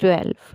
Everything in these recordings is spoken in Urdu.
12।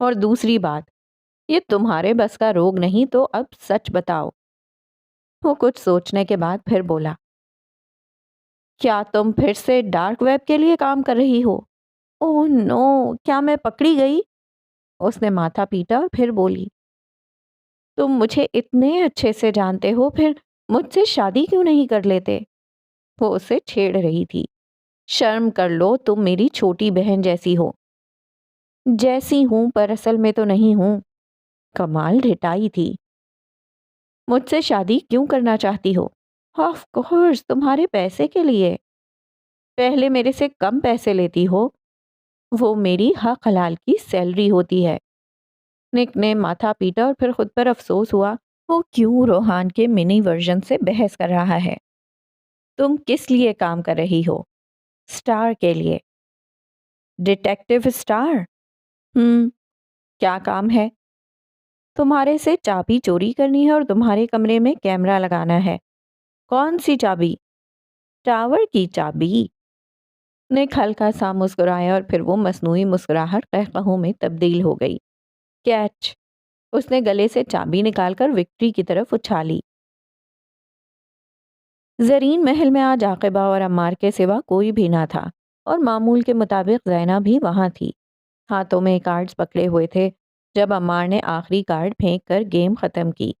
اور دوسری بات، یہ تمہارے بس کا روگ نہیں تو اب سچ بتاؤ۔ وہ کچھ سوچنے کے بعد پھر بولا، کیا تم پھر سے ڈارک ویب کے لیے کام کر رہی ہو؟ اوہ نو، کیا میں پکڑی گئی؟ اس نے ماتھا پیٹا اور پھر بولی، تم مجھے اتنے اچھے سے جانتے ہو، پھر مجھ سے شادی کیوں نہیں کر لیتے؟ وہ اسے چھیڑ رہی تھی۔ شرم کر لو، تم میری چھوٹی بہن جیسی ہو۔ جیسی ہوں پر اصل میں تو نہیں ہوں۔ کمال رٹائی تھی۔ مجھ سے شادی کیوں کرنا چاہتی ہو؟ آف کورس تمہارے پیسے کے لیے۔ پہلے میرے سے کم پیسے لیتی ہو، وہ میری حق حلال کی سیلری ہوتی ہے۔ نک نے ماتھا پیٹا اور پھر خود پر افسوس ہوا، وہ کیوں روحان کے منی ورژن سے بحث کر رہا ہے۔ تم کس لیے کام کر رہی ہو؟ سٹار کے لیے۔ Detective star? کیا کام ہے؟ تمہارے سے چابی چوری کرنی ہے اور تمہارے کمرے میں کیمرہ لگانا ہے۔ کون سی چابی؟ ٹاور کی چابی۔ نک ہلکا سا مسکرایا اور پھر وہ مصنوعی مسکراہٹ قہقہوں میں تبدیل ہو گئی۔ کیچ! اس نے گلے سے چابی نکال کر وکٹری کی طرف اچھالی۔ زرین محل میں آج عاقبہ اور عمار کے سوا کوئی بھی نہ تھا اور معمول کے مطابق زینہ بھی وہاں تھی۔ ہاتھوں میں کارڈز پکڑے ہوئے تھے جب عمار نے آخری کارڈ پھینک کر گیم ختم کی۔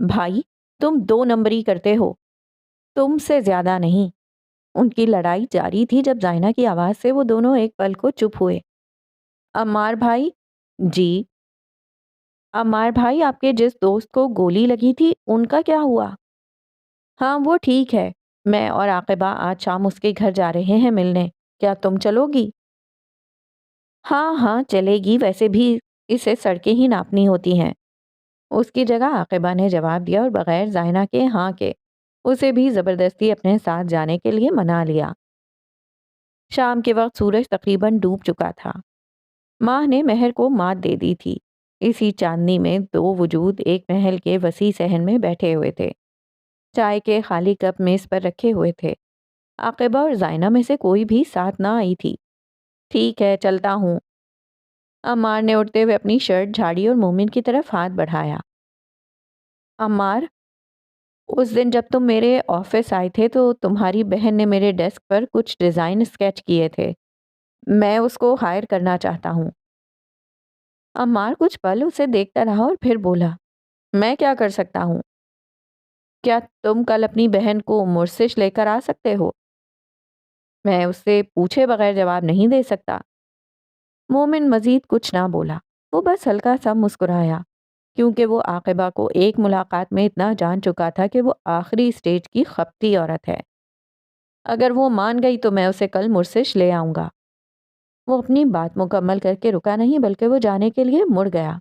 بھائی، تم 2 نمبری کرتے ہو، تم سے زیادہ نہیں۔ ان کی لڑائی جاری تھی جب زینہ کی آواز سے وہ دونوں ایک پل کو چپ ہوئے۔ عمار بھائی؟ جی؟ عمار بھائی، آپ کے جس دوست کو گولی لگی تھی ان کا کیا ہوا؟ ہاں وہ ٹھیک ہے، میں اور عاقبہ آج شام اس کے گھر جا رہے ہیں ملنے، کیا تم چلو گی؟ ہاں ہاں چلے گی، ویسے بھی اسے سڑکیں ہی ناپنی ہوتی ہیں۔ اس کی جگہ عاقبہ نے جواب دیا اور بغیر زینہ کے ہاں کے اسے بھی زبردستی اپنے ساتھ جانے کے لیے منا لیا۔ شام کے وقت سورج تقریباً ڈوب چکا تھا۔ ماہ نے مہر کو مات دے دی تھی۔ اسی چاندنی میں 2 وجود ایک محل کے وسیع صحن میں بیٹھے ہوئے تھے۔ چائے کے خالی کپ میز پر رکھے ہوئے تھے۔ عاقبہ اور زینہ میں سے کوئی بھی ساتھ نہ آئی تھی۔ ٹھیک ہے چلتا ہوں۔ عمار نے اٹھتے ہوئے اپنی شرٹ جھاڑی اور مومن کی طرف ہاتھ بڑھایا۔ عمار، اس دن جب تم میرے آفس آئے تھے تو تمہاری بہن نے میرے ڈیسک پر کچھ ڈیزائن اسکیچ کیے تھے، میں اس کو ہائر کرنا چاہتا ہوں۔ عمار کچھ پل اسے دیکھتا رہا اور پھر بولا، میں کیا کر سکتا ہوں؟ کیا تم کل اپنی بہن کو مرسش لے کر آ سکتے ہو؟ میں اس سے پوچھے بغیر جواب نہیں دے سکتا۔ مومن مزید کچھ نہ بولا، وہ بس ہلکا سا مسکرایا، کیونکہ وہ عاقبہ کو ایک ملاقات میں اتنا جان چکا تھا کہ وہ آخری سٹیج کی خپتی عورت ہے۔ اگر وہ مان گئی تو میں اسے کل مرسش لے آؤں گا۔ وہ اپنی بات مکمل کر کے رکا نہیں بلکہ وہ جانے کے لیے مڑ گیا۔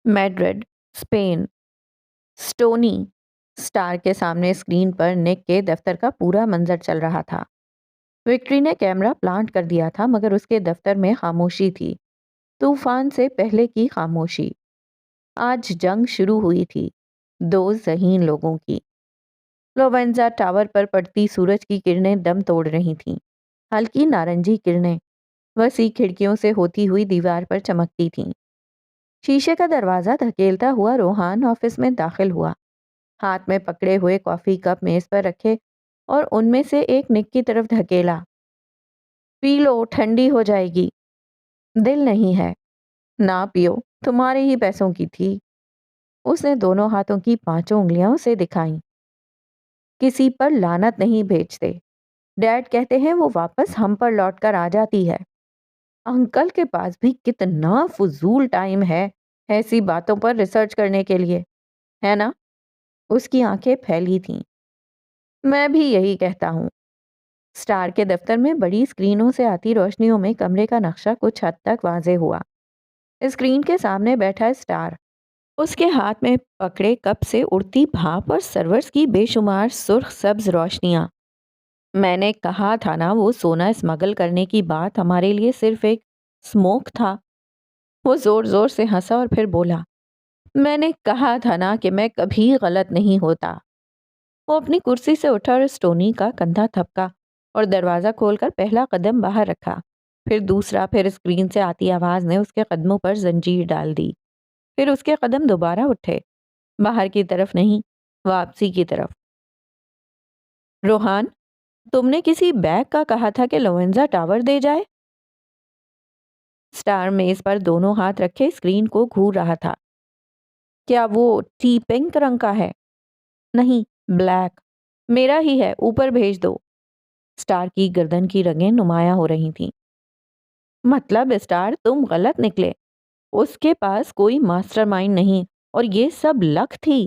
Madrid, Spain. سٹونی سٹار کے سامنے اسکرین پر نک کے دفتر کا پورا منظر چل رہا تھا۔ وکٹری نے کیمرہ پلانٹ کر دیا تھا مگر اس کے دفتر میں خاموشی تھی، طوفان سے پہلے کی خاموشی۔ آج جنگ شروع ہوئی تھی، 2 ذہین لوگوں کی۔ لوونزا ٹاور پر پڑتی سورج کی کرنیں دم توڑ رہی تھیں، ہلکی نارنجی کرنیں وسیع کھڑکیوں سے ہوتی ہوئی دیوار پر چمکتی تھیں۔ شیشے کا دروازہ دھکیلتا ہوا روحان آفس میں داخل ہوا، ہاتھ میں پکڑے ہوئے کافی کپ میز پر رکھے اور ان میں سے ایک نک کی طرف دھکیلا۔ پی لو، ٹھنڈی ہو جائے گی۔ دل نہیں ہے۔ نہ پیو، تمہارے ہی پیسوں کی تھی۔ اس نے دونوں ہاتھوں کی 5 انگلیاں اسے دکھائیں۔ کسی پر لعنت نہیں بھیجتے، ڈیڈ کہتے ہیں وہ واپس ہم پر لوٹ کر آ جاتی ہے۔ انکل کے پاس بھی کتنا فضول ٹائم ہے ایسی باتوں پر ریسرچ کرنے کے لیے، ہے نا؟ اس کی آنکھیں پھیلی تھیں۔ میں بھی یہی کہتا ہوں۔ سٹار کے دفتر میں بڑی اسکرینوں سے آتی روشنیوں میں کمرے کا نقشہ کچھ حد تک واضح ہوا۔ اسکرین کے سامنے بیٹھا سٹار، اس کے ہاتھ میں پکڑے کپ سے اڑتی بھاپ اور سرورز کی بے شمار سرخ سبز روشنیاں۔ میں نے کہا تھا نا وہ سونا اسمگل کرنے کی بات ہمارے لیے صرف ایک سموک تھا۔ وہ زور زور سے ہنسا اور پھر بولا، میں نے کہا تھا نا کہ میں کبھی غلط نہیں ہوتا۔ وہ اپنی کرسی سے اٹھا اور سٹونی کا کندھا تھپکا اور دروازہ کھول کر پہلا قدم باہر رکھا، پھر دوسرا، پھر اسکرین سے آتی آواز نے اس کے قدموں پر زنجیر ڈال دی۔ پھر اس کے قدم دوبارہ اٹھے، باہر کی طرف نہیں، واپسی کی طرف۔ روحان، تم نے کسی بیگ کا کہا تھا کہ لوئنزا ٹاور دے جائے؟ اسٹار میز پر دونوں ہاتھ رکھے اسکرین کو گھور رہا تھا۔ کیا وہ ٹی پنک رنگ کا ہے؟ نہیں، بلیک، میرا ہی ہے، اوپر بھیج دو۔ اسٹار کی گردن کی رگیں نمایاں ہو رہی تھیں۔ مطلب اسٹار، تم غلط نکلے، اس کے پاس کوئی ماسٹر مائنڈ نہیں، اور یہ سب لک تھی۔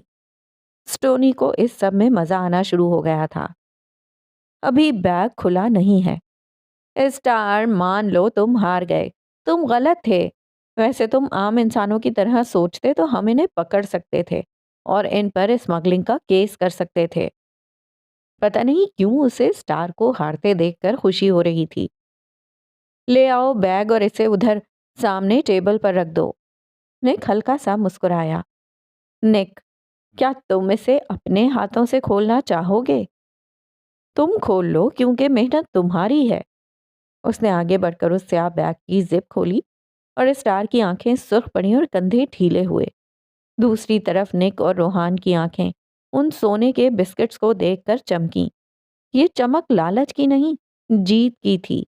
سٹونی کو اس سب میں مزہ آنا شروع ہو گیا تھا۔ ابھی بیگ کھلا نہیں ہے۔ اسٹار، مان لو تم ہار گئے، تم غلط تھے۔ ویسے تم عام انسانوں کی طرح سوچتے تو ہم انہیں پکڑ سکتے تھے اور ان پر اسمگلنگ کا کیس کر سکتے تھے۔ پتہ نہیں کیوں اسے اسٹار کو ہارتے دیکھ کر خوشی ہو رہی تھی۔ لے آؤ بیگ اور اسے ادھر سامنے ٹیبل پر رکھ دو۔ نک ہلکا سا مسکرایا۔ نک، کیا تم اسے اپنے ہاتھوں سے کھولنا چاہو گے؟ تم کھول لو کیونکہ محنت تمہاری ہے۔ اس نے آگے بڑھ کر اس سیاہ بیگ کی زپ کھولی اور اسٹار کی آنکھیں سرخ پڑیں اور کندھے ڈھیلے ہوئے۔ دوسری طرف نک اور روحان کی آنکھیں ان سونے کے بسکٹس کو دیکھ کر چمکیں۔ یہ چمک لالچ کی نہیں، جیت کی تھی۔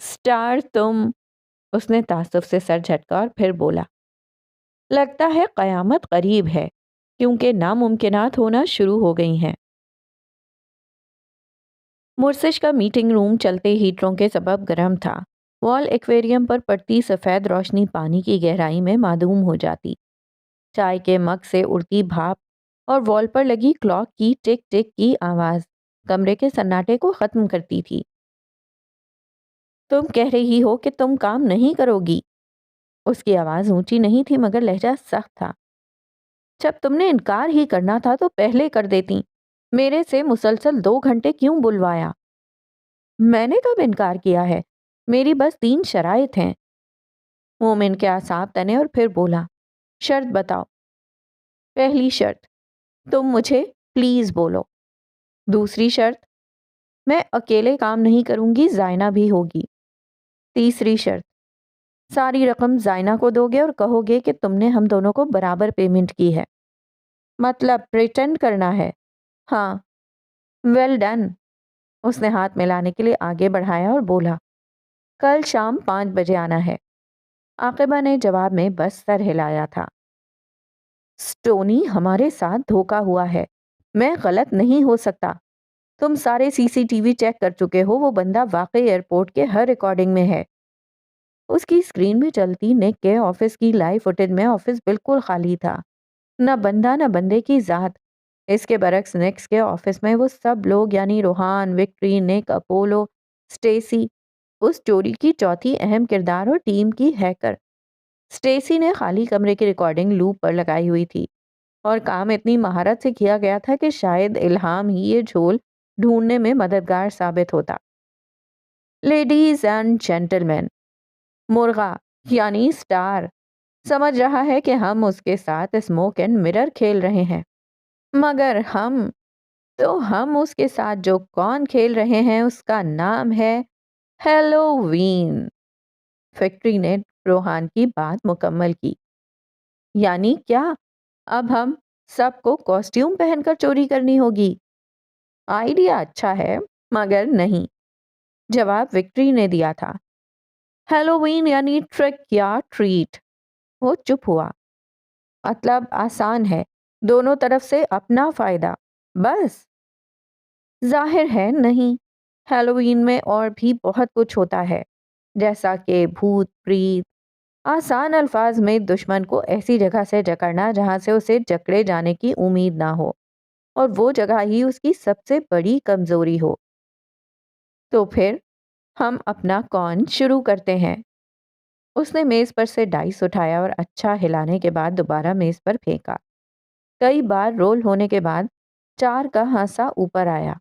اسٹار، تم… اس نے تعصب سے سر جھٹکا اور پھر بولا، لگتا ہے قیامت قریب ہے، کیونکہ ناممکنات ہونا شروع ہو گئی ہیں۔ مرسش کا میٹنگ روم چلتے ہیٹروں کے سبب گرم تھا۔ وال ایکویریم پر پڑتی سفید روشنی پانی کی گہرائی میں معدوم ہو جاتی۔ چائے کے مگ سے اڑتی بھاپ اور وال پر لگی کلاک کی ٹک ٹک کی آواز کمرے کے سناٹے کو ختم کرتی تھی۔ تم کہہ رہی ہو کہ تم کام نہیں کرو گی؟ اس کی آواز اونچی نہیں تھی مگر لہجہ سخت تھا۔ جب تم نے انکار ہی کرنا تھا تو پہلے کر دیتی۔ میرے سے مسلسل 2 گھنٹے کیوں بلوایا؟ میں نے کب انکار کیا ہے؟ میری بس 3 شرائط ہیں۔ مومن کے اعصاب تنے اور پھر بولا، شرط بتاؤ۔ پہلی شرط، تم مجھے پلیز بولو۔ دوسری شرط، میں اکیلے کام نہیں کروں گی، زائنہ بھی ہوگی۔ تیسری شرط، ساری رقم زائنہ کو دو گے اور کہو گے کہ تم نے ہم دونوں کو برابر پیمنٹ کی ہے۔ مطلب پریٹینڈ کرنا ہے؟ ہاں۔ Well done. اس نے ہاتھ ملانے کے لیے آگے بڑھایا اور بولا، کل شام 5 بجے آنا ہے۔ عاقبہ نے جواب میں بس سر ہلایا تھا۔ سٹونی، ہمارے ساتھ دھوکا ہوا ہے، میں غلط نہیں ہو سکتا۔ تم سارے سی سی ٹی وی چیک کر چکے ہو، وہ بندہ واقعی ایئرپورٹ کے ہر ریکارڈنگ میں ہے۔ اس کی اسکرین میں چلتی نک کے آفس کی لائیو فوٹیج میں آفس بالکل خالی تھا، نہ بندہ نہ بندے کی ذات۔ اس کے برعکس نکس کے آفس میں وہ سب لوگ یعنی روحان، وکٹری، نک، اپولو، سٹیسی، اس چوری کی چوتھی اہم کردار اور ٹیم کی ہیکر۔ سٹیسی نے خالی کمرے کی ریکارڈنگ لوپ پر لگائی ہوئی تھی اور کام اتنی مہارت سے کیا گیا تھا کہ شاید الہام ہی یہ جھول ڈھونڈنے میں مددگار ثابت ہوتا۔ لیڈیز اینڈ جینٹلمین، مرغا یعنی سٹار سمجھ رہا ہے کہ ہم اس کے ساتھ اسموک اینڈ مرر کھیل رہے ہیں، مگر ہم اس کے ساتھ جو کون کھیل رہے ہیں اس کا نام ہے ہیلووین۔ فیکٹری نے روحان کی بات مکمل کی۔ یعنی کیا اب ہم سب کو کاسٹیوم پہن کر چوری کرنی ہوگی؟ آئیڈیا اچھا ہے مگر نہیں، جواب وکٹری نے دیا تھا۔ ہیلووین یعنی ٹرک یا ٹریٹ۔ وہ چپ ہوا۔ مطلب آسان ہے، دونوں طرف سے اپنا فائدہ، بس؟ ظاہر ہے نہیں، ہیلووین میں اور بھی بہت کچھ ہوتا ہے، جیسا کہ بھوت پریت۔ آسان الفاظ میں دشمن کو ایسی جگہ سے جکڑنا جہاں سے اسے جکڑے جانے کی امید نہ ہو، اور وہ جگہ ہی اس کی سب سے بڑی کمزوری ہو۔ تو پھر ہم اپنا کون شروع کرتے ہیں۔ اس نے میز پر سے ڈائس اٹھایا اور اچھا ہلانے کے بعد دوبارہ میز پر پھینکا۔ کئی بار رول ہونے کے بعد 4 کا ہانسا اوپر آیا۔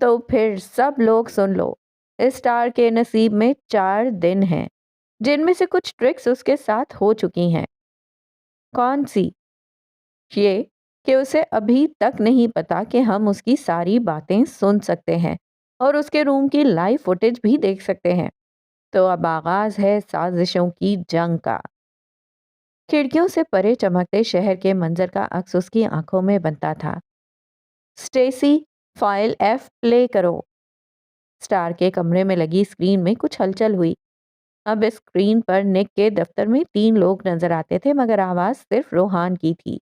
تو پھر سب لوگ سن لو، اسٹار کے نصیب میں 4 دن ہیں، جن میں سے کچھ ٹرکس اس کے ساتھ ہو چکی ہیں۔ کون سی؟ یہ کہ اسے ابھی تک نہیں پتا کہ ہم اس کی ساری باتیں سن سکتے ہیں اور اس کے روم کی لائیو فوٹیج بھی دیکھ سکتے ہیں۔ تو اب آغاز ہے سازشوں کی جنگ کا۔ کھڑکیوں سے پرے چمکتے شہر کے منظر کا عکس اس کی آنکھوں میں بنتا تھا۔ اسٹیسی، فائل ایف پلے کرو۔ اسٹار کے کمرے میں لگی اسکرین میں کچھ ہلچل ہوئی۔ اب اسکرین پر نک کے دفتر میں 3 لوگ نظر آتے تھے، مگر آواز صرف روحان کی تھی۔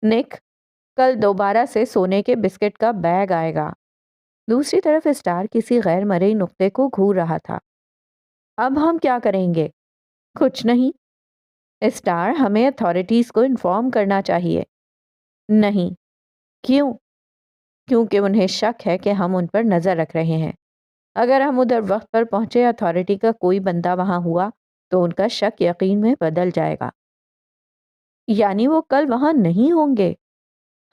نک، کل دوبارہ سے سونے کے بسکٹ کا بیگ آئے گا۔ دوسری طرف اسٹار کسی غیر مرئی نقطے کو گھور رہا تھا۔ اب ہم کیا کریں گے؟ کچھ نہیں۔ اسٹار، ہمیں اتھارٹیز کو انفارم کرنا چاہیے۔ نہیں۔ کیوں؟ کیونکہ انہیں شک ہے کہ ہم ان پر نظر رکھ رہے ہیں۔ اگر ہم ادھر وقت پر پہنچے، اتھارٹی کا کوئی بندہ وہاں ہوا تو ان کا شک یقین میں بدل جائے گا۔ یعنی وہ کل وہاں نہیں ہوں گے؟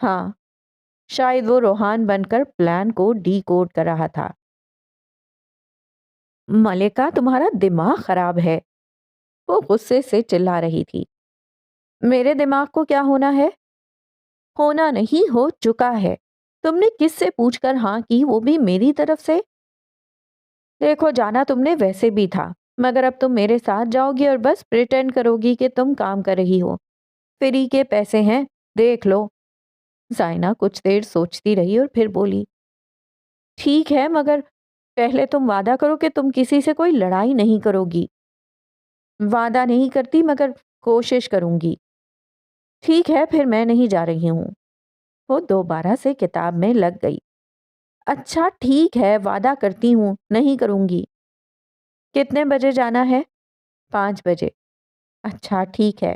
ہاں، شاید وہ روحان بن کر پلان کو ڈی کوڈ کر رہا تھا۔ ملکہ، تمہارا دماغ خراب ہے، وہ غصے سے چلا رہی تھی۔ میرے دماغ کو کیا ہونا ہے؟ ہونا نہیں، ہو چکا ہے۔ تم نے کس سے پوچھ کر ہاں کی، وہ بھی میری طرف سے؟ دیکھو، جانا تم نے ویسے بھی تھا، مگر اب تم میرے ساتھ جاؤ گی اور بس پریٹینڈ کرو گی کہ تم کام کر رہی ہو۔ فری کے پیسے ہیں، دیکھ لو۔ زائنہ کچھ دیر سوچتی رہی اور پھر بولی، ٹھیک ہے، مگر پہلے تم وعدہ کرو کہ تم کسی سے کوئی لڑائی نہیں کرو گی۔ وعدہ نہیں کرتی، مگر کوشش کروں گی۔ ٹھیک ہے، پھر میں نہیں جا رہی ہوں۔ وہ دوبارہ سے کتاب میں لگ گئی۔ اچھا ٹھیک ہے، وعدہ کرتی ہوں، نہیں کروں گی۔ کتنے بجے جانا ہے؟ 5 بجے۔ اچھا ٹھیک ہے۔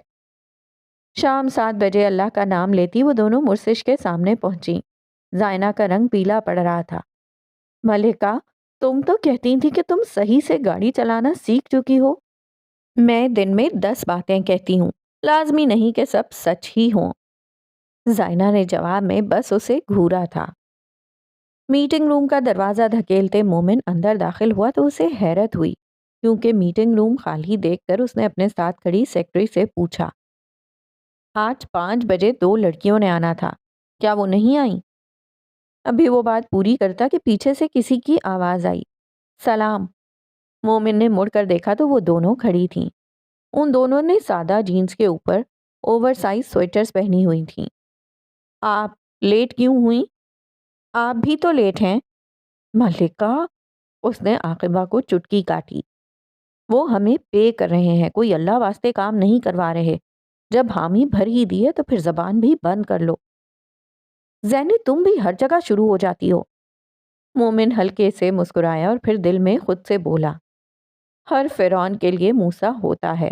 شام 7 بجے اللہ کا نام لیتی وہ دونوں مرسش کے سامنے پہنچی۔ زائنہ کا رنگ پیلا پڑ رہا تھا۔ ملکہ، تم تو کہتی تھی کہ تم صحیح سے گاڑی چلانا سیکھ چکی ہو۔ میں دن میں 10 باتیں کہتی ہوں، لازمی نہیں کہ سب سچ ہی ہوں۔ زائنہ نے جواب میں بس اسے گھورا تھا۔ میٹنگ روم کا دروازہ دھکیلتے مومن اندر داخل ہوا تو اسے حیرت ہوئی، کیونکہ میٹنگ روم خالی دیکھ کر اس نے اپنے ساتھ کھڑی سیکرٹری سے پوچھا، آج 5 بجے 2 لڑکیوں نے آنا تھا، کیا وہ نہیں آئیں؟ ابھی وہ بات پوری کرتا کہ پیچھے سے کسی کی آواز آئی، سلام۔ مومن نے مڑ کر دیکھا تو وہ دونوں کھڑی تھیں۔ ان دونوں نے سادہ جینز کے اوپر اوور سائز سویٹرز پہنی ہوئی تھیں۔ آپ لیٹ کیوں ہوئیں؟ آپ بھی تو لیٹ ہیں۔ ملکہ، اس نے عاقبہ کو چٹکی کاٹی، وہ ہمیں پے کر رہے ہیں، کوئی اللہ واسطے کام نہیں کروا رہے۔ جب حامی بھر ہی دیے تو پھر زبان بھی بند کر لو۔ زینی، تم بھی ہر جگہ شروع ہو جاتی ہو۔ مومن ہلکے سے مسکرایا اور پھر دل میں خود سے بولا، ہر فرعون کے لیے موسیٰ ہوتا ہے،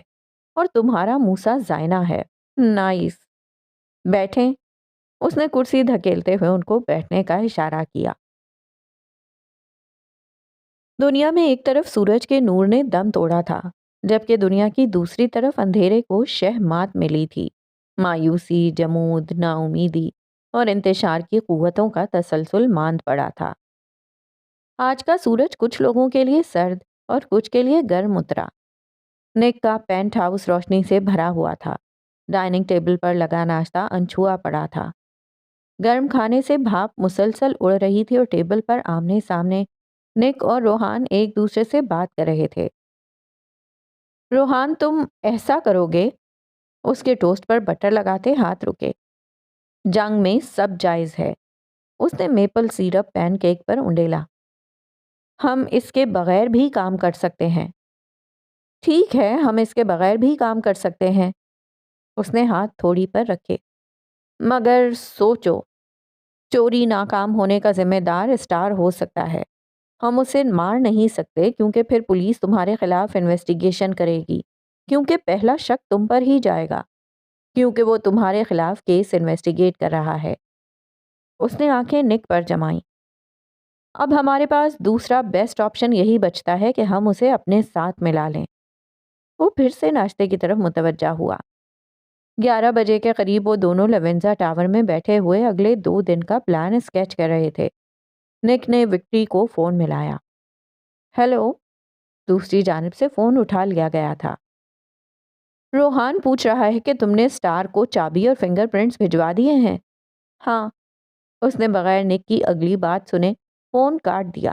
اور تمہارا موسیٰ زائنہ ہے۔ نائس۔ بیٹھیں۔ اس نے کرسی دھکیلتے ہوئے ان کو بیٹھنے کا اشارہ کیا۔ دنیا میں ایک طرف سورج کے نور نے دم توڑا تھا، جبکہ دنیا کی دوسری طرف اندھیرے کو شہ مات ملی تھی۔ مایوسی، جمود، نا امیدی اور انتشار کی قوتوں کا تسلسل ماند پڑا تھا۔ آج کا سورج کچھ لوگوں کے لیے سرد اور کچھ کے لیے گرم اترا۔ نک کا پینٹ ہاؤس روشنی سے بھرا ہوا تھا۔ ڈائننگ ٹیبل پر لگا ناشتہ انچھوا پڑا تھا۔ گرم کھانے سے بھاپ مسلسل اڑ رہی تھی اور ٹیبل پر آمنے سامنے نک اور روحان ایک دوسرے سے بات کر رہے تھے۔ روحان، تم ایسا کرو گے؟ اس کے ٹوسٹ پر بٹر لگاتے ہاتھ رکے۔ جنگ میں سب جائز ہے۔ اس نے میپل سیرپ پین کیک پر انڈیلا۔ ہم اس کے بغیر بھی کام کر سکتے ہیں۔ ٹھیک ہے، ہم اس کے بغیر بھی کام کر سکتے ہیں۔ اس نے ہاتھ تھوڑی پر رکھے۔ مگر سوچو، چوری ناکام ہونے کا ذمہ دار اسٹار ہو سکتا ہے۔ ہم اسے مار نہیں سکتے کیونکہ پھر پولیس تمہارے خلاف انویسٹیگیشن کرے گی، کیونکہ پہلا شک تم پر ہی جائے گا، کیونکہ وہ تمہارے خلاف کیس انویسٹیگیٹ کر رہا ہے۔ اس نے آنکھیں نک پر جمائیں۔ اب ہمارے پاس دوسرا بیسٹ آپشن یہی بچتا ہے کہ ہم اسے اپنے ساتھ ملا لیں۔ وہ پھر سے ناشتے کی طرف متوجہ ہوا۔ 11 بجے کے قریب وہ دونوں لیونزا ٹاور میں بیٹھے ہوئے اگلے 2 دن کا پلان اسکیچ کر رہے تھے۔ نک نے وکٹری کو فون ملایا۔ ہیلو۔ دوسری جانب سے فون اٹھا لیا گیا تھا۔ روحان پوچھ رہا ہے کہ تم نے اسٹار کو چابی اور فنگر پرنٹس بھجوا دیے ہیں؟ ہاں۔ اس نے بغیر نک کی اگلی بات سنے فون کاٹ دیا۔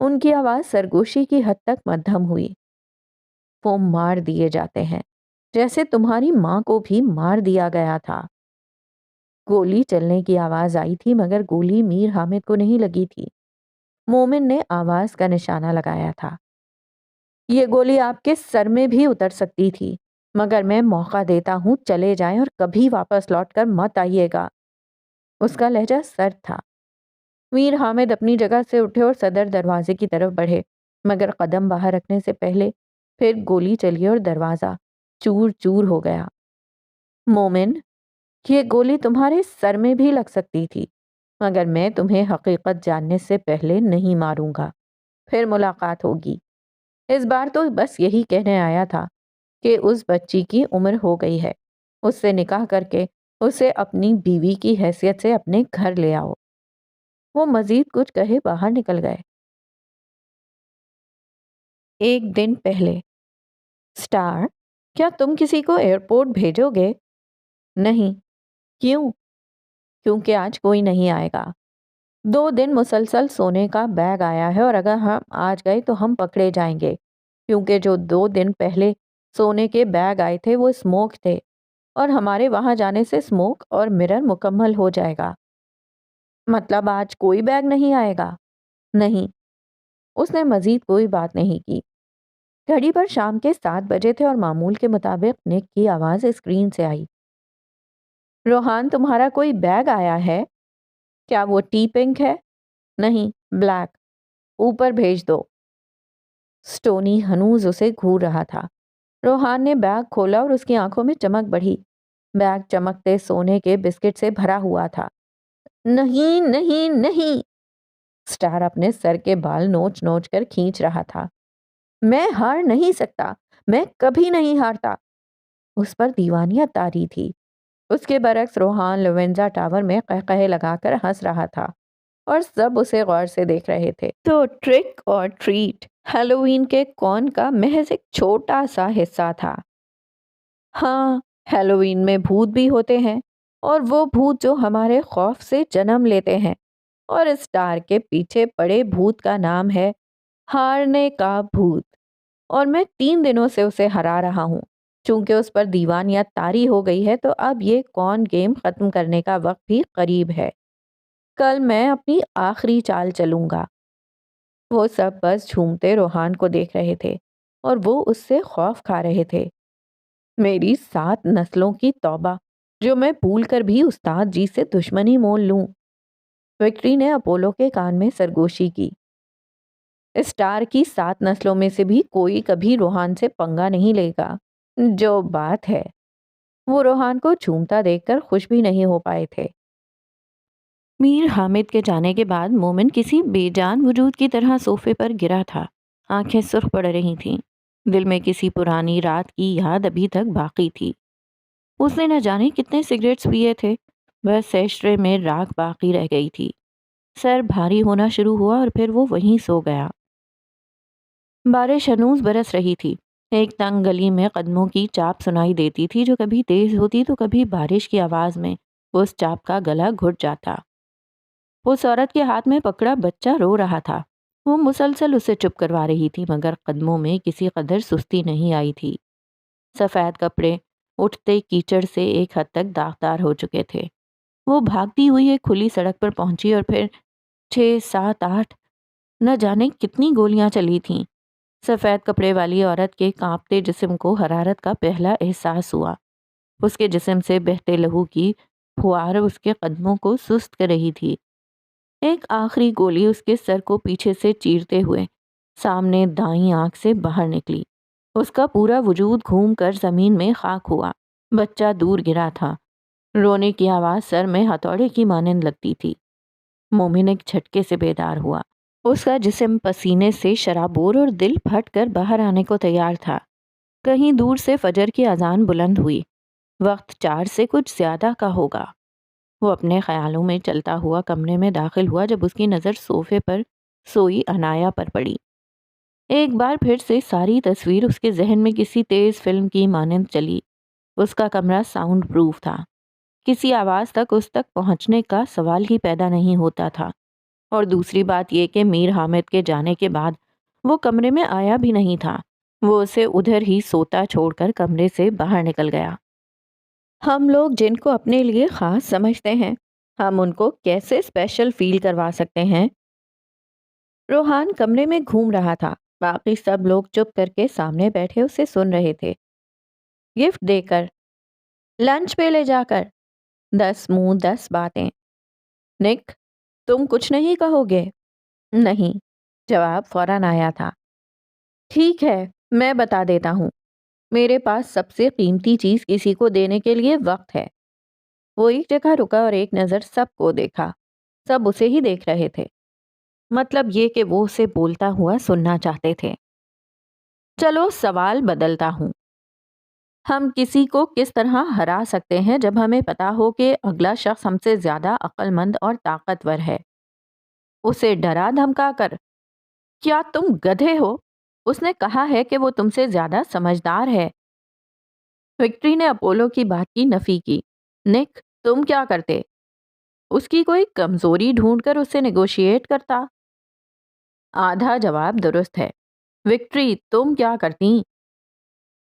ان کی آواز سرگوشی کی حد تک مدھم ہوئی۔ وہ مار دیے جاتے ہیں جیسے تمہاری ماں کو بھی مار دیا گیا تھا۔ گولی چلنے کی آواز آئی تھی مگر گولی میر حامد کو نہیں لگی تھی۔ مومن نے آواز کا نشانہ لگایا تھا۔ یہ گولی آپ کے سر میں بھی اتر سکتی تھی، مگر میں موقع دیتا ہوں، چلے جائیں اور کبھی واپس لوٹ کر مت آئیے گا۔ اس کا لہجہ سرد تھا۔ میر حامد اپنی جگہ سے اٹھے اور صدر دروازے کی طرف بڑھے، مگر قدم باہر رکھنے سے پہلے پھر گولی چلی اور دروازہ چور چور ہو گیا۔ مومن، یہ گولی تمہارے سر میں بھی لگ سکتی تھی، مگر میں تمہیں حقیقت جاننے سے پہلے نہیں ماروں گا۔ پھر ملاقات ہوگی۔ اس بار تو بس یہی کہنے آیا تھا کہ اس بچی کی عمر ہو گئی ہے، اس سے نکاح کر کے اسے اپنی بیوی کی حیثیت سے اپنے گھر لے آؤ۔ وہ مزید کچھ کہے باہر نکل گئے۔ ایک دن پہلے۔ سٹار، کیا تم کسی کو ایئرپورٹ بھیجو گے؟ نہیں۔ کیوں؟ کیونکہ آج کوئی نہیں آئے گا۔ 2 دن مسلسل سونے کا بیگ آیا ہے اور اگر ہم آج گئے تو ہم پکڑے جائیں گے، کیونکہ جو 2 دن پہلے سونے کے بیگ آئے تھے وہ اسموک تھے اور ہمارے وہاں جانے سے اسموک اور مرر مکمل ہو جائے گا۔ مطلب آج کوئی بیگ نہیں آئے گا؟ نہیں۔ اس نے مزید کوئی بات نہیں کی۔ گھڑی پر شام کے 7 بجے تھے اور معمول کے مطابق نک کی آواز اسکرین سے آئی۔ روحان، تمہارا کوئی بیگ آیا ہے؟ کیا وہ ٹی پنک ہے؟ نہیں، بلیک۔ اوپر بھیج دو۔ سٹونی ہنوز اسے گھور رہا تھا۔ روحان نے بیگ کھولا اور اس کی آنکھوں میں چمک بڑھی۔ بیگ چمکتے سونے کے بسکٹ سے بھرا ہوا تھا۔ نہیں نہیں نہیں! سٹار اپنے سر کے بال نوچ نوچ کر کھینچ رہا تھا۔ میں ہار نہیں سکتا، میں کبھی نہیں ہارتا۔ اس پر دیوانیت طاری تھی۔ اس کے برعکس روحان لوینزا ٹاور میں قہقہے لگا کر ہنس رہا تھا اور سب اسے غور سے دیکھ رہے تھے۔ تو ٹرک اور ٹریٹ ہیلووین کے کون کا محض ایک چھوٹا سا حصہ تھا۔ ہاں، ہیلووین میں بھوت بھی ہوتے ہیں، اور وہ بھوت جو ہمارے خوف سے جنم لیتے ہیں، اور اسٹار کے پیچھے پڑے بھوت کا نام ہے ہارنے کا بھوت، اور میں 3 دنوں سے اسے ہرا رہا ہوں۔ چونکہ اس پر دیوانیت طاری ہو گئی ہے تو اب یہ کون گیم ختم کرنے کا وقت بھی قریب ہے۔ کل میں اپنی آخری چال چلوں گا۔ وہ سب بس جھومتے روحان کو دیکھ رہے تھے اور وہ اس سے خوف کھا رہے تھے۔ میری 7 نسلوں کی توبہ، جو میں بھول کر بھی استاد جی سے دشمنی مول لوں۔ وکٹری نے اپولو کے کان میں سرگوشی کی۔ اسٹار کی 7 نسلوں میں سے بھی کوئی کبھی روحان سے پنگا نہیں لے گا۔ جو بات ہے۔ وہ روحان کو جھومتا دیکھ کر خوش بھی نہیں ہو پائے تھے۔ میر حامد کے جانے کے بعد مومن کسی بے جان وجود کی طرح صوفے پر گرا تھا۔ آنکھیں سرخ پڑ رہی تھیں۔ دل میں کسی پرانی رات کی یاد ابھی تک باقی تھی۔ اس نے نہ جانے کتنے سگریٹس پیے تھے، بس ایشٹرے میں راکھ باقی رہ گئی تھی۔ سر بھاری ہونا شروع ہوا اور پھر وہ وہیں سو گیا۔ بارش ہنوز برس رہی تھی۔ ایک تنگ گلی میں قدموں کی چاپ سنائی دیتی تھی جو کبھی تیز ہوتی تو کبھی بارش کی آواز میں اس چاپ کا گلا گھٹ جاتا۔ اس عورت کے ہاتھ میں پکڑا بچہ رو رہا تھا۔ وہ مسلسل اسے چپ کروا رہی تھی مگر قدموں میں کسی قدر سستی نہیں آئی تھی۔ سفید کپڑے اٹھتے کیچڑ سے ایک حد تک داغدار ہو چکے تھے۔ وہ بھاگتی ہوئی ایک کھلی سڑک پر پہنچی اور پھر 6 7 8 نہ جانے کتنی گولیاں چلی تھیں۔ سفید کپڑے والی عورت کے کانپتے جسم کو حرارت کا پہلا احساس ہوا۔ اس کے جسم سے بہتے لہو کی پھوار اس کے قدموں کو سست کر رہی تھی۔ ایک آخری گولی اس کے سر کو پیچھے سے چیرتے ہوئے سامنے دائیں آنکھ سے باہر نکلی۔ اس کا پورا وجود گھوم کر زمین میں خاک ہوا۔ بچہ دور گرا تھا۔ رونے کی آواز سر میں ہتھوڑے کی مانند لگتی تھی۔ مومن ایک جھٹکے سے بیدار ہوا۔ اس کا جسم پسینے سے شرابور اور دل پھٹ کر باہر آنے کو تیار تھا۔ کہیں دور سے فجر کی اذان بلند ہوئی۔ وقت 4 سے کچھ زیادہ کا ہوگا۔ وہ اپنے خیالوں میں چلتا ہوا کمرے میں داخل ہوا جب اس کی نظر صوفے پر سوئی عنایا پر پڑی۔ ایک بار پھر سے ساری تصویر اس کے ذہن میں کسی تیز فلم کی مانند چلی۔ اس کا کمرہ ساؤنڈ پروف تھا۔ کسی آواز تک اس تک پہنچنے کا سوال ہی پیدا نہیں ہوتا تھا۔ اور دوسری بات یہ کہ میر حامد کے جانے کے بعد وہ کمرے میں آیا بھی نہیں تھا۔ وہ اسے ادھر ہی سوتا چھوڑ کر کمرے سے باہر نکل گیا۔ ہم لوگ جن کو اپنے لیے خاص سمجھتے ہیں، ہم ان کو کیسے اسپیشل فیل کروا سکتے ہیں؟ روحان کمرے میں گھوم رہا تھا۔ باقی سب لوگ چپ کر کے سامنے بیٹھے اسے سن رہے تھے۔ گفٹ دے کر، لنچ پہ لے جا کر، 10 منہ 10 باتیں۔ نک، تم کچھ نہیں کہو گے؟ نہیں، جواب فوراً آیا تھا۔ ٹھیک ہے، میں بتا دیتا ہوں۔ میرے پاس سب سے قیمتی چیز کسی کو دینے کے لیے وقت ہے۔ وہ ایک جگہ رکا اور ایک نظر سب کو دیکھا۔ سب اسے ہی دیکھ رہے تھے، مطلب یہ کہ وہ اسے بولتا ہوا سننا چاہتے تھے۔ چلو سوال بدلتا ہوں۔ ہم کسی کو کس طرح ہرا سکتے ہیں جب ہمیں پتا ہو کہ اگلا شخص ہم سے زیادہ عقل مند اور طاقتور ہے؟ اسے ڈرا دھمکا کر۔ کیا تم گدھے ہو؟ اس نے کہا ہے کہ وہ تم سے زیادہ سمجھدار ہے۔ وکٹری نے اپولو کی بات کی نفی کی۔ نک، تم کیا کرتے؟ اس کی کوئی کمزوری ڈھونڈ کر اسے نیگوشیٹ کرتا۔ آدھا جواب درست ہے۔ وکٹری، تم کیا کرتی؟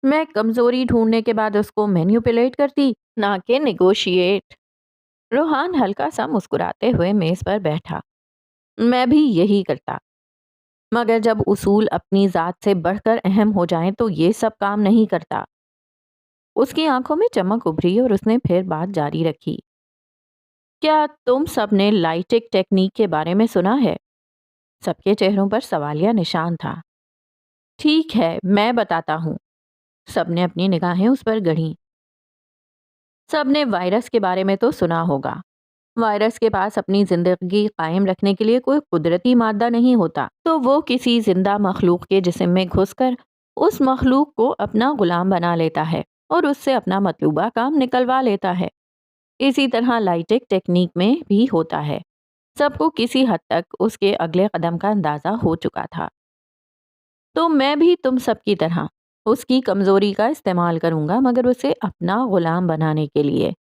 میں کمزوری ڈھونڈنے کے بعد اس کو مینیپولیٹ کرتی، نہ کہ نیگوشیٹ۔ روحان ہلکا سا مسکراتے ہوئے میز پر بیٹھا۔ میں بھی یہی کرتا، مگر جب اصول اپنی ذات سے بڑھ کر اہم ہو جائیں تو یہ سب کام نہیں کرتا۔ اس کی آنکھوں میں چمک ابھری اور اس نے پھر بات جاری رکھی۔ کیا تم سب نے لائٹک ٹیکنیک کے بارے میں سنا ہے؟ سب کے چہروں پر سوالیہ نشان تھا۔ ٹھیک ہے، میں بتاتا ہوں۔ سب نے اپنی نگاہیں اس پر گڑھیں۔ سب نے وائرس کے بارے میں تو سنا ہوگا۔ وائرس کے پاس اپنی زندگی قائم رکھنے کے لیے کوئی قدرتی مادہ نہیں ہوتا، تو وہ کسی زندہ مخلوق کے جسم میں گھس کر اس مخلوق کو اپنا غلام بنا لیتا ہے اور اس سے اپنا مطلوبہ کام نکلوا لیتا ہے۔ اسی طرح لائٹک ٹیکنیک میں بھی ہوتا ہے۔ سب کو کسی حد تک اس کے اگلے قدم کا اندازہ ہو چکا تھا۔ تو میں بھی تم سب کی طرح اس کی کمزوری کا استعمال کروں گا، مگر اسے اپنا غلام بنانے کے لیے۔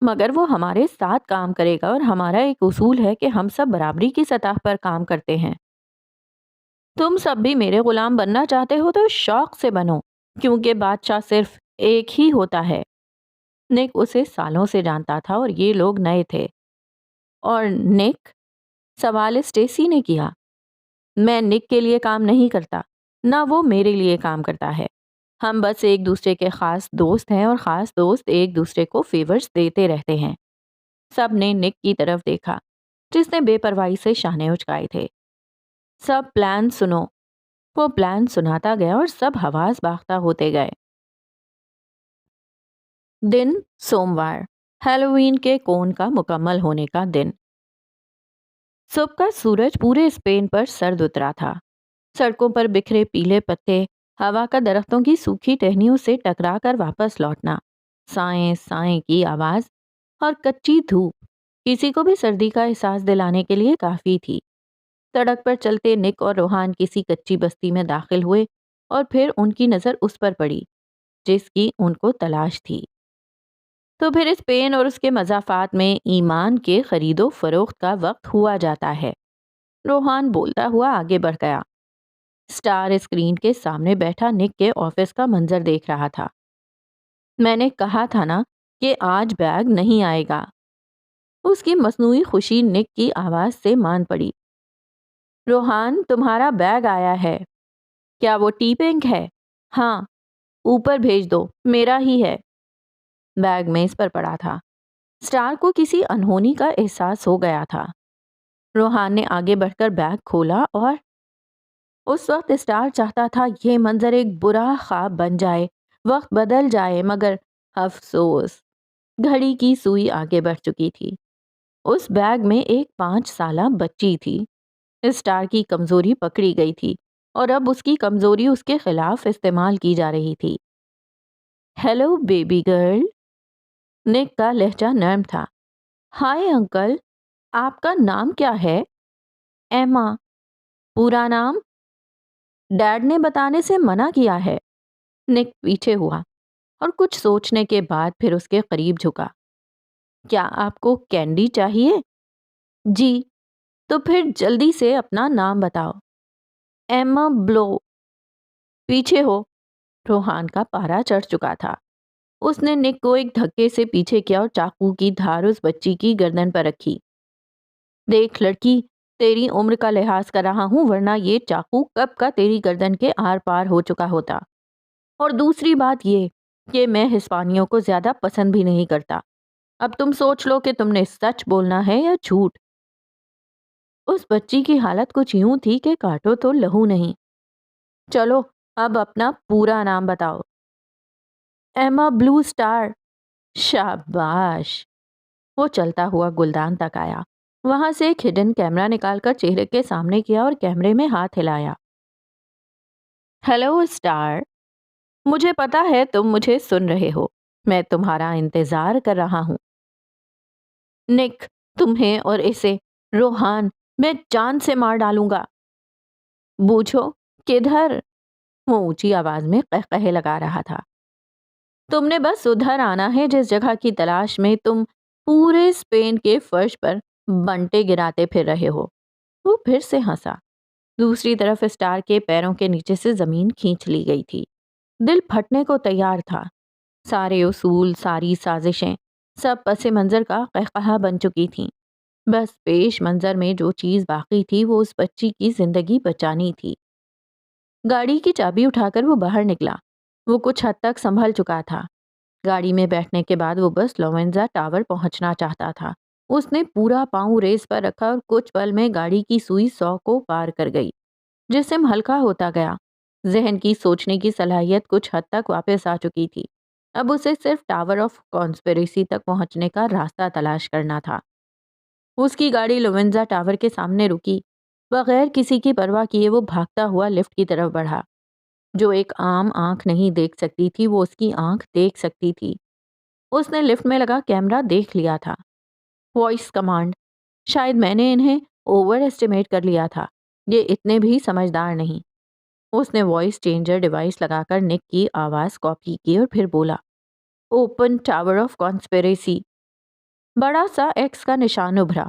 مگر وہ ہمارے ساتھ کام کرے گا اور ہمارا ایک اصول ہے کہ ہم سب برابری کی سطح پر کام کرتے ہیں۔ تم سب بھی میرے غلام بننا چاہتے ہو تو شوق سے بنو، کیونکہ بادشاہ صرف ایک ہی ہوتا ہے۔ نک اسے سالوں سے جانتا تھا اور یہ لوگ نئے تھے۔ اور نک؟ سوال اسٹیسی نے کیا۔ میں نک کے لیے کام نہیں کرتا، نہ وہ میرے لیے کام کرتا ہے۔ ہم بس ایک دوسرے کے خاص دوست ہیں اور خاص دوست ایک دوسرے کو فیورز دیتے رہتے ہیں۔ سب نے نک کی طرف دیکھا، جس نے بے پرواہی سے شانے اچکائے تھے۔ سب پلان سنو۔ وہ پلان سناتا گیا اور سب حواس باختہ ہوتے گئے۔ دن سوموار، ہیلووین کے کون کا مکمل ہونے کا دن۔ صبح کا سورج پورے اسپین پر سرد اترا تھا۔ سڑکوں پر بکھرے پیلے پتے، ہوا کا درختوں کی سوکھی ٹہنیوں سے ٹکرا کر واپس لوٹنا، سائیں سائیں کی آواز اور کچی دھوپ کسی کو بھی سردی کا احساس دلانے کے لیے کافی تھی۔ سڑک پر چلتے نک اور روحان کسی کچی بستی میں داخل ہوئے اور پھر ان کی نظر اس پر پڑی جس کی ان کو تلاش تھی۔ تو پھر اسپین اور اس کے مضافات میں ایمان کے خرید و فروخت کا وقت ہوا جاتا ہے۔ روحان بولتا ہوا آگے بڑھ گیا۔ اسٹار اسکرین کے سامنے بیٹھا نک کے آفس کا منظر دیکھ رہا تھا۔ میں نے کہا تھا نا کہ آج بیگ نہیں آئے گا۔ اس کی مصنوعی خوشی نک کی آواز سے مان پڑی۔ روحان، تمہارا بیگ آیا ہے۔ کیا وہ ٹی پنک ہے؟ ہاں، اوپر بھیج دو، میرا ہی ہے۔ بیگ میز پر پڑا تھا۔ اسٹار کو کسی انہونی کا احساس ہو گیا تھا۔ روحان نے آگے بڑھ کر بیگ کھولا اور اس وقت اسٹار چاہتا تھا یہ منظر ایک برا خواب بن جائے، وقت بدل جائے، مگر افسوس، گھڑی کی سوئی آگے بڑھ چکی تھی۔ اس بیگ میں ایک 5 سالہ بچی تھی۔ اسٹار کی کمزوری پکڑی گئی تھی اور اب اس کی کمزوری اس کے خلاف استعمال کی جا رہی تھی۔ Hello baby girl. نک کا لہجہ نرم تھا۔ ہائے انکل، آپ کا نام کیا ہے؟ ایما۔ پورا نام؟ ڈیڈ نے بتانے سے منع کیا ہے۔ نک پیچھے ہوا اور کچھ سوچنے کے بعد پھر اس کے قریب جھکا۔ کیا آپ کو کینڈی چاہیے؟ جی۔ تو پھر جلدی سے اپنا نام بتاؤ۔ ایما بلو۔ پیچھے ہو۔ روحان کا پارا چڑھ چکا تھا۔ اس نے نک کو ایک دھکے سے پیچھے کیا اور چاقو کی دھار اس بچی کی گردن پر رکھی۔ دیکھ لڑکی، تیری عمر کا لحاظ کر رہا ہوں، ورنہ یہ چاقو کب کا تیری گردن کے آر پار ہو چکا ہوتا۔ اور دوسری بات یہ کہ میں ہسپانیوں کو زیادہ پسند بھی نہیں کرتا۔ اب تم سوچ لو کہ تم نے سچ بولنا ہے یا جھوٹ۔ اس بچی کی حالت کچھ یوں تھی کہ کاٹو تو لہو نہیں۔ چلو اب اپنا پورا نام بتاؤ۔ ایما بلو سٹار۔ شاباش۔ وہ چلتا ہوا گلدان تک آیا، وہاں سے ایک ہڈن کیمرہ نکال کر چہرے کے سامنے کیا اور کیمرے میں ہاتھ ہلایا۔ ہیلو سٹار، مجھے پتا ہے تم مجھے سن رہے ہو، میں تمہارا انتظار کر رہا ہوں۔ نک، تمہیں اور اسے، روحان، میں جان سے مار ڈالوں گا۔ بوجھو کدھر؟ وہ اونچی آواز میں قہقہے لگا رہا تھا۔ تم نے بس ادھر آنا ہے جس جگہ کی تلاش میں تم پورے اسپین کے فرش پر بنٹے گراتے پھر رہے ہو۔ وہ پھر سے ہنسا۔ دوسری طرف اسٹار کے پیروں کے نیچے سے زمین کھینچ لی گئی تھی۔ دل پھٹنے کو تیار تھا۔ سارے اصول، ساری سازشیں، سب پس منظر کا قہقہا بن چکی تھیں۔ بس پیش منظر میں جو چیز باقی تھی وہ اس بچی کی زندگی بچانی تھی۔ گاڑی کی چابی اٹھا کر وہ باہر نکلا۔ وہ کچھ حد تک سنبھل چکا تھا۔ گاڑی میں بیٹھنے کے بعد وہ بس لوینزا ٹاور پہنچنا چاہتا تھا۔ اس نے پورا پاؤں ریس پر رکھا اور کچھ پل میں گاڑی کی سوئی 100 کو پار کر گئی۔ جسم ہلکا ہوتا گیا۔ ذہن کی سوچنے کی صلاحیت کچھ حد تک واپس آ چکی تھی۔ اب اسے صرف ٹاور آف کانسپریسی تک پہنچنے کا راستہ تلاش کرنا تھا۔ اس کی گاڑی لوینزا ٹاور کے سامنے رکی۔ بغیر کسی کی پرواہ کیے وہ بھاگتا ہوا لفٹ کی طرف بڑھا۔ جو ایک عام آنکھ نہیں دیکھ سکتی تھی وہ اس کی آنکھ دیکھ سکتی تھی۔ اس نے لفٹ میں لگا کیمرہ دیکھ لیا تھا۔ وائس کمانڈ، شاید میں نے انہیں اوور اسٹیمیٹ کر لیا تھا، یہ اتنے بھی سمجھدار نہیں۔ اس نے وائس چینجر ڈیوائس لگا کر نک کی آواز کاپی کی اور پھر بولا، اوپن ٹاور آف کانسپریسی۔ بڑا سا ایکس کا نشان ابھرا۔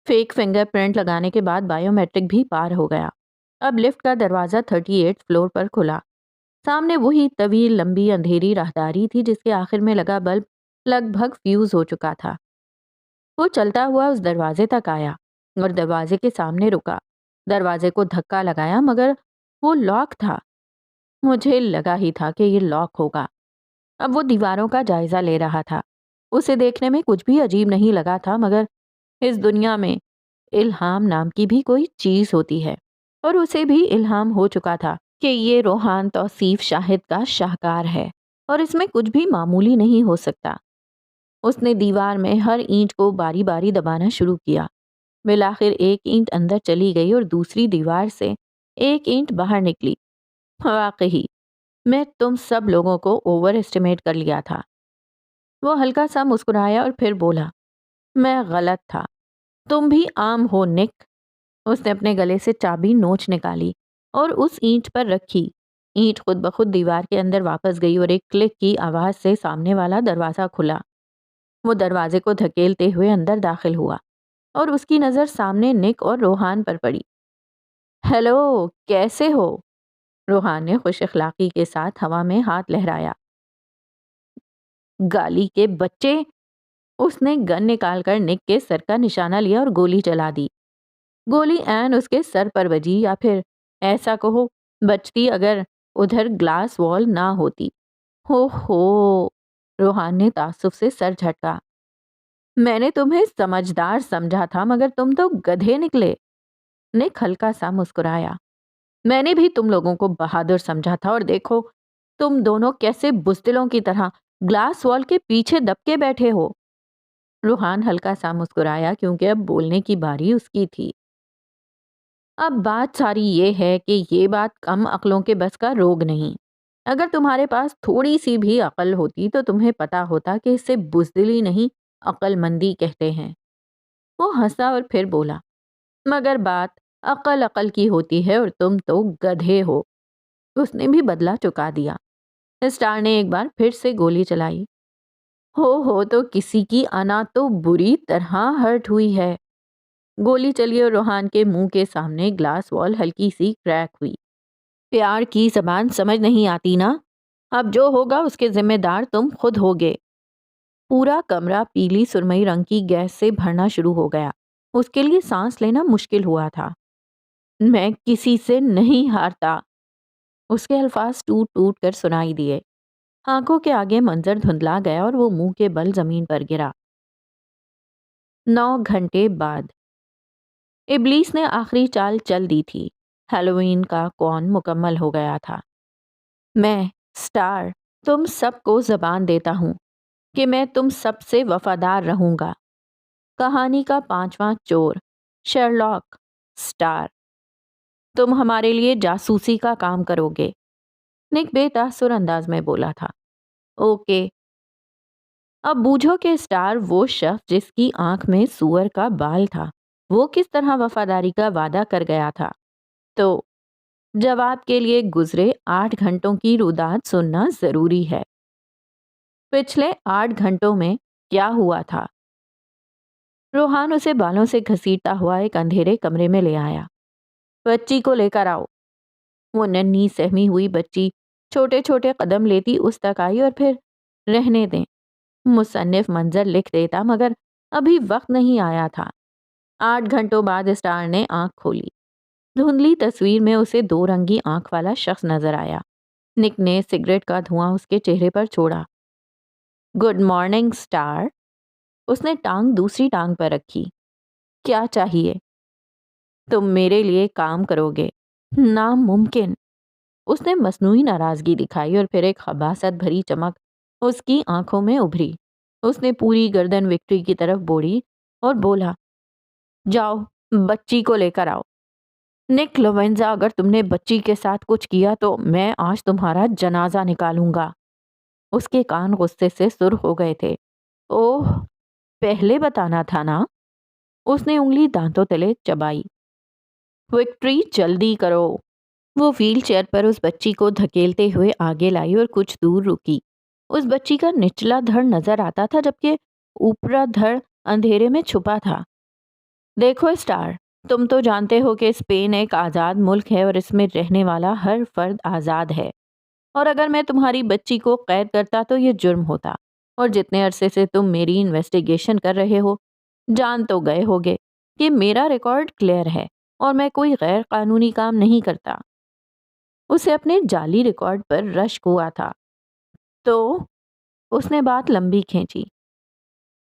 فیک فنگر پرنٹ لگانے کے بعد بائیو میٹرک بھی پار ہو گیا۔ اب لفٹ کا دروازہ 38 فلور پر کھلا۔ سامنے وہی طویل لمبی اندھیری راہداری تھی جس کے آخر میں لگا بلب لگ بھگ فیوز ہو چکا تھا۔ وہ چلتا ہوا اس دروازے تک آیا اور دروازے کے سامنے رکا۔ دروازے کو دھکا لگایا مگر وہ لاک تھا۔ مجھے لگا ہی تھا کہ یہ لاک ہوگا۔ اب وہ دیواروں کا جائزہ لے رہا تھا۔ اسے دیکھنے میں کچھ بھی عجیب نہیں لگا تھا، مگر اس دنیا میں الہام نام کی بھی کوئی چیز ہوتی ہے، اور اسے بھی الہام ہو چکا تھا کہ یہ روحان توصیف شاہد کا شاہکار ہے اور اس میں کچھ بھی معمولی نہیں ہو سکتا۔ اس نے دیوار میں ہر اینٹ کو باری باری دبانا شروع کیا۔ بالآخر ایک اینٹ اندر چلی گئی اور دوسری دیوار سے ایک اینٹ باہر نکلی۔ واقعی میں تم سب لوگوں کو اوور اسٹیمیٹ کر لیا تھا۔ وہ ہلکا سا مسکرایا اور پھر بولا، میں غلط تھا، تم بھی عام ہو نک۔ اس نے اپنے گلے سے چابی نوچ نکالی اور اس اینٹ پر رکھی۔ اینٹ خود بخود دیوار کے اندر واپس گئی اور ایک کلک کی آواز سے سامنے والا دروازہ کھلا۔ وہ دروازے کو دھکیلتے ہوئے اندر داخل ہوا اور اس کی نظر سامنے نک اور روحان پر پڑی۔ ہیلو، کیسے ہو؟ روحان نے خوش اخلاقی کے ساتھ ہوا میں ہاتھ لہرایا۔ گالی کے بچے! اس نے گن نکال کر نک کے سر کا نشانہ لیا اور گولی چلا دی۔ گولی عین اس کے سر پر بجی، یا پھر ایسا کہو بچتی اگر ادھر گلاس وال نہ ہوتی۔ ہو، روحان نے تعصب سے سر جھٹکا۔ میں نے تمہیں سمجھدار سمجھا تھا مگر تم تو گدھے نکلے۔ نک ہلکا سا مسکرایا۔ میں نے بھی تم لوگوں کو بہادر سمجھا تھا، اور دیکھو تم دونوں کیسے بزدلوں کی طرح گلاس وال کے پیچھے دب کے بیٹھے ہو۔ روحان ہلکا سا مسکرایا کیونکہ اب بولنے کی باری اس کی تھی۔ اب بات ساری یہ ہے کہ یہ بات کم عقلوں کے بس کا روگ نہیں۔ اگر تمہارے پاس تھوڑی سی بھی عقل ہوتی تو تمہیں پتا ہوتا کہ اسے بزدلی نہیں عقل مندی کہتے ہیں۔ وہ ہنسا اور پھر بولا، مگر بات عقل کی ہوتی ہے اور تم تو گدھے ہو۔ اس نے بھی بدلہ چکا دیا۔ اسٹار نے ایک بار پھر سے گولی چلائی۔ ہو تو کسی کی انا تو بری طرح ہرٹ ہوئی ہے۔ گولی چلی اور روحان کے منہ کے سامنے گلاس وال ہلکی سی کریک ہوئی۔ پیار کی زبان سمجھ نہیں آتی نا؟ اب جو ہوگا اس کے ذمہ دار تم خود ہوگے۔ پورا کمرہ پیلی سرمئی رنگ کی گیس سے بھرنا شروع ہو گیا۔ اس کے لیے سانس لینا مشکل ہوا تھا۔ میں کسی سے نہیں ہارتا، اس کے الفاظ ٹوٹ ٹوٹ کر سنائی دیے۔ آنکھوں کے آگے منظر دھندلا گیا اور وہ منہ کے بل زمین پر گرا۔ 9 گھنٹے بعد ابلیس نے آخری چال چل دی تھی۔ ہیلووین کا کون مکمل ہو گیا تھا۔ میں سٹار تم سب کو زبان دیتا ہوں کہ میں تم سب سے وفادار رہوں گا۔ کہانی کا 5واں چور شرلاک سٹار، تم ہمارے لیے جاسوسی کا کام کرو گے، نک بے تاثر انداز میں بولا تھا۔ اوکے، اب بوجھو کہ سٹار وہ شخص جس کی آنکھ میں سور کا بال تھا، وہ کس طرح وفاداری کا وعدہ کر گیا تھا۔ تو جواب کے لیے گزرے 8 گھنٹوں کی روداد سننا ضروری ہے۔ پچھلے 8 گھنٹوں میں کیا ہوا تھا؟ روحان اسے بالوں سے گھسیٹتا ہوا ایک اندھیرے کمرے میں لے آیا۔ بچی کو لے کر آؤ۔ وہ ننھی سہمی ہوئی بچی چھوٹے چھوٹے قدم لیتی اس تک آئی اور پھر رہنے دیں، مصنف منظر لکھ دیتا، مگر ابھی وقت نہیں آیا تھا۔ 8 گھنٹوں بعد اسٹار نے آنکھ کھولی۔ دھندلی تصویر میں اسے 2 رنگی آنکھ والا شخص نظر آیا۔ نک نے سگریٹ کا دھواں اس کے چہرے پر چھوڑا۔ Good morning star. اس نے ٹانگ دوسری ٹانگ پر رکھی۔ کیا چاہیے؟ تم میرے لیے کام کرو گے۔ ناممکن۔ اس نے مصنوعی ناراضگی دکھائی اور پھر ایک خباثت بھری چمک اس کی آنکھوں میں ابھری۔ اس نے پوری گردن وکٹری کی طرف بوڑھی اور بولا، جاؤ بچی کو لے کر آؤ۔ نک لوینزا، اگر تم نے بچی کے ساتھ کچھ کیا تو میں آج تمہارا جنازہ نکالوں گا۔ اس کے کان غصے سے سرخ ہو گئے تھے۔ اوہ، پہلے بتانا تھا نا۔ اس نے انگلی دانتوں تلے چبائی۔ وکٹری جلدی کرو۔ وہ ویل چیئر پر اس بچی کو دھکیلتے ہوئے آگے لائی اور کچھ دور رکی۔ اس بچی کا نچلا دھڑ نظر آتا تھا جبکہ اوپرا دھڑ اندھیرے میں چھپا تھا۔ دیکھو اسٹار، تم تو جانتے ہو کہ اسپین ایک آزاد ملک ہے اور اس میں رہنے والا ہر فرد آزاد ہے، اور اگر میں تمہاری بچی کو قید کرتا تو یہ جرم ہوتا، اور جتنے عرصے سے تم میری انویسٹیگیشن کر رہے ہو جان تو گئے ہوگے کہ میرا ریکارڈ کلیئر ہے اور میں کوئی غیر قانونی کام نہیں کرتا۔ اسے اپنے جعلی ریکارڈ پر رشک ہوا تھا۔ تو اس نے بات لمبی کھینچی۔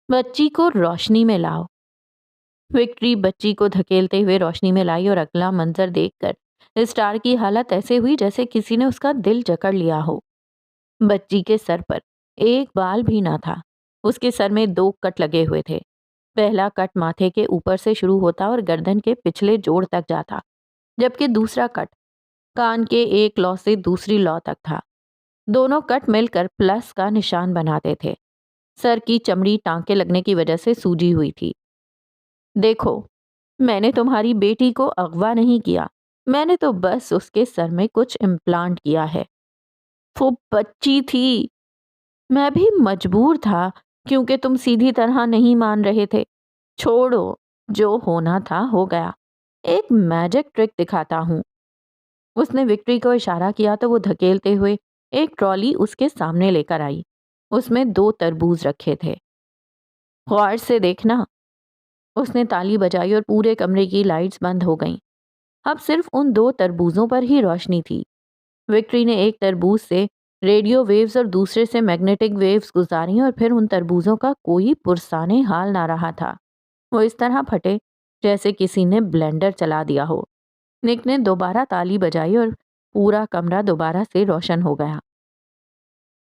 بچی کو روشنی میں لاؤ۔ وکٹری بچی کو دھکیلتے ہوئے روشنی میں لائی اور اگلا منظر دیکھ کر اسٹار کی حالت ایسے ہوئی جیسے کسی نے اس کا دل جکڑ لیا ہو۔ بچی کے سر پر ایک بال بھی نہ تھا۔ اس کے سر میں 2 کٹ لگے ہوئے تھے۔ پہلا کٹ ماتھے کے اوپر سے شروع ہوتا اور گردن کے پچھلے جوڑ تک جاتا، جبکہ دوسرا کٹ کان کے ایک لو سے دوسری لو تک تھا۔ دونوں کٹ مل کر پلس کا نشان بناتے تھے۔ سر کی چمڑی ٹانکے لگنے کی وجہ سے سوجی ہوئی تھی۔ دیکھو، میں نے تمہاری بیٹی کو اغوا نہیں کیا، میں نے تو بس اس کے سر میں کچھ امپلانٹ کیا ہے۔ وہ بچی تھی، میں بھی مجبور تھا کیونکہ تم سیدھی طرح نہیں مان رہے تھے۔ چھوڑو، جو ہونا تھا ہو گیا، ایک میجک ٹرک دکھاتا ہوں۔ اس نے وکٹری کو اشارہ کیا تو وہ دھکیلتے ہوئے ایک ٹرالی اس کے سامنے لے کر آئی۔ اس میں 2 تربوز رکھے تھے۔ غور سے دیکھنا۔ اس نے تالی بجائی اور پورے کمرے کی لائٹس بند ہو گئیں۔ اب صرف ان 2 تربوزوں پر ہی روشنی تھی۔ وکٹری نے ایک تربوز سے ریڈیو ویوز اور دوسرے سے میگنیٹک ویوز گزاریں اور پھر ان تربوزوں کا کوئی پرسانے حال نہ رہا تھا۔ وہ اس طرح پھٹے جیسے کسی نے بلینڈر چلا دیا ہو۔ نک نے دوبارہ تالی بجائی اور پورا کمرہ دوبارہ سے روشن ہو گیا۔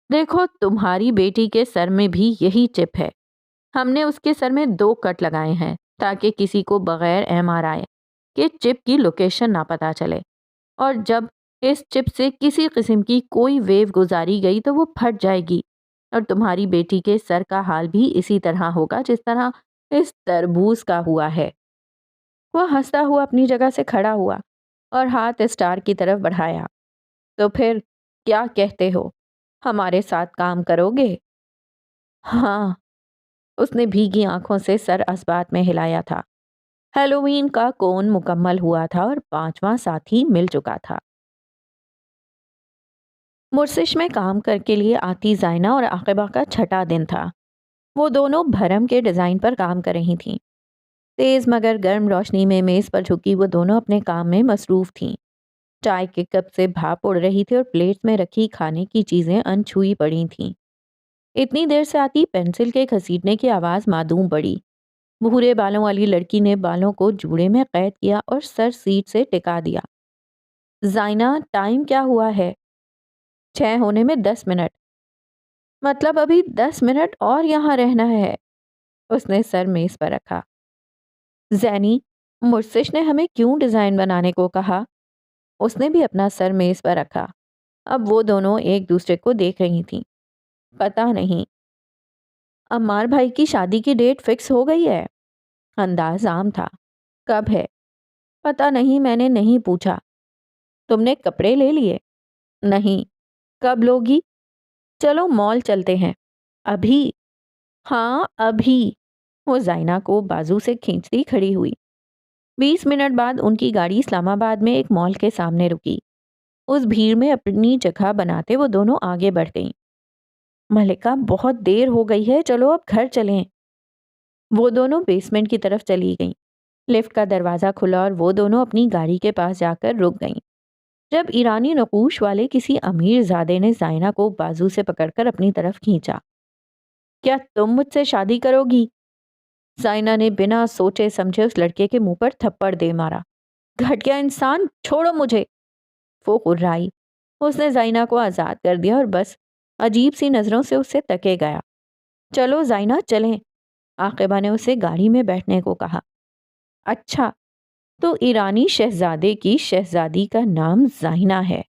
دیکھو، تمہاری بیٹی کے سر میں بھی یہی چپ ہے۔ ہم نے اس کے سر میں 2 کٹ لگائے ہیں تاکہ کسی کو بغیر MRI کے چپ کی لوکیشن نہ پتا چلے، اور جب اس چپ سے کسی قسم کی کوئی ویو گزاری گئی تو وہ پھٹ جائے گی، اور تمہاری بیٹی کے سر کا حال بھی اسی طرح ہوگا جس طرح اس تربوز کا ہوا ہے۔ وہ ہنستا ہوا اپنی جگہ سے کھڑا ہوا اور ہاتھ اسٹار کی طرف بڑھایا۔ تو پھر کیا کہتے ہو، ہمارے ساتھ کام کرو گے؟ ہاں، اس نے بھیگی آنکھوں سے سر اسبات میں ہلایا تھا۔ ہیلووین کا کون مکمل ہوا تھا اور 5واں ساتھی مل چکا تھا۔ مرسش میں کام کر کے لیے آتی زائنہ اور عاقبہ کا چھٹا دن تھا۔ وہ دونوں بھرم کے ڈیزائن پر کام کر رہی تھیں۔ تیز مگر گرم روشنی میں میز پر جھکی وہ دونوں اپنے کام میں مصروف تھیں۔ چائے کے کپ سے بھاپ اڑ رہی تھی اور پلیٹ میں رکھی کھانے کی چیزیں انچھوئی پڑی تھیں۔ اتنی دیر سے آتی پینسل کے گھسیٹنے کی آواز معدوم پڑی۔ بھورے بالوں والی لڑکی نے بالوں کو جوڑے میں قید کیا اور سر سیٹ سے ٹکا دیا۔ زائنہ، ٹائم کیا ہوا ہے؟ 6 ہونے میں 10 منٹ۔ مطلب ابھی 10 منٹ اور یہاں رہنا ہے؟ اس نے سر میز پر رکھا۔ زینی، مرسش نے ہمیں کیوں ڈیزائن بنانے کو کہا؟ اس نے بھی اپنا سر میز پر رکھا۔ اب وہ دونوں ایک دوسرے کو دیکھ رہی تھیں۔ پتہ نہیں۔ عمار بھائی کی شادی کی ڈیٹ فکس ہو گئی ہے؟ انداز عام تھا۔ کب ہے؟ پتہ نہیں، میں نے نہیں پوچھا۔ تم نے کپڑے لے لیے؟ نہیں۔ کب لوگی؟ چلو مال چلتے ہیں۔ ابھی؟ ہاں ابھی۔ وہ زائنہ کو بازو سے کھینچتی کھڑی ہوئی۔ 20 منٹ بعد ان کی گاڑی اسلام آباد میں ایک مال کے سامنے رکی۔ اس بھیڑ میں اپنی جگہ بناتے وہ دونوں آگے بڑھ گئیں۔ ملکہ، بہت دیر ہو گئی ہے، چلو اب گھر چلیں۔ وہ دونوں بیسمنٹ کی طرف چلی گئیں۔ لفٹ کا دروازہ کھلا اور وہ دونوں اپنی گاڑی کے پاس جا کر رک گئیں۔ جب ایرانی نقوش والے کسی امیر زادے نے زائنہ کو بازو سے پکڑ کر اپنی طرف کھینچا۔ کیا تم مجھ سے شادی کرو گی؟ زائنہ نے بنا سوچے سمجھے اس لڑکے کے منہ پر تھپڑ دے مارا۔ گھٹیا انسان، چھوڑو مجھے۔ وہ قرائی۔ اس نے زائنہ کو آزاد کر دیا اور بس عجیب سی نظروں سے اسے تکے گیا۔ چلو زائنہ چلیں۔ عاقبہ نے اسے گاڑی میں بیٹھنے کو کہا۔ اچھا، تو ایرانی شہزادے کی شہزادی کا نام زائنہ ہے؟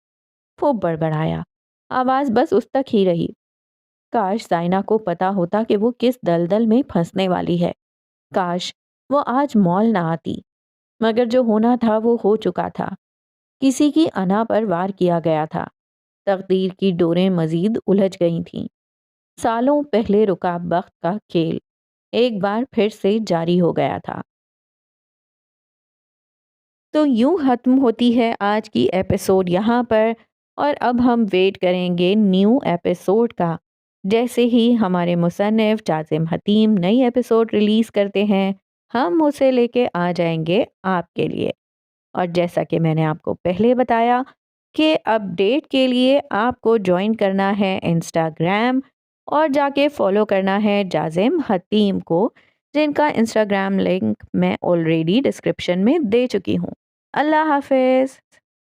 وہ بڑبڑایا۔ آواز بس اس تک ہی رہی۔ کاش زائنہ کو پتا ہوتا کہ وہ کس دلدل میں پھنسنے والی ہے۔ کاش وہ آج مال نہ آتی۔ مگر جو ہونا تھا وہ ہو چکا تھا۔ کسی کی انا پر وار کیا گیا تھا۔ تقدیر کی ڈوریں مزید الجھ گئی تھیں۔ سالوں پہلے رکا بخت کا کھیل ایک بار پھر سے جاری ہو گیا تھا۔ تو یوں ختم ہوتی ہے آج کی ایپیسوڈ یہاں پر، اور اب ہم ویٹ کریں گے نیو ایپیسوڈ کا۔ جیسے ہی ہمارے مصنف جازم حتیم نئی ایپیسوڈ ریلیز کرتے ہیں، ہم اسے لے کے آ جائیں گے آپ کے لیے۔ اور جیسا کہ میں نے آپ کو پہلے بتایا کہ اپ ڈیٹ کے لیے آپ کو جوائن کرنا ہے انسٹاگرام اور جا کے فالو کرنا ہے جازم حتیم کو، جن کا انسٹاگرام لنک میں آلریڈی ڈسکرپشن میں دے چکی ہوں۔ اللہ حافظ۔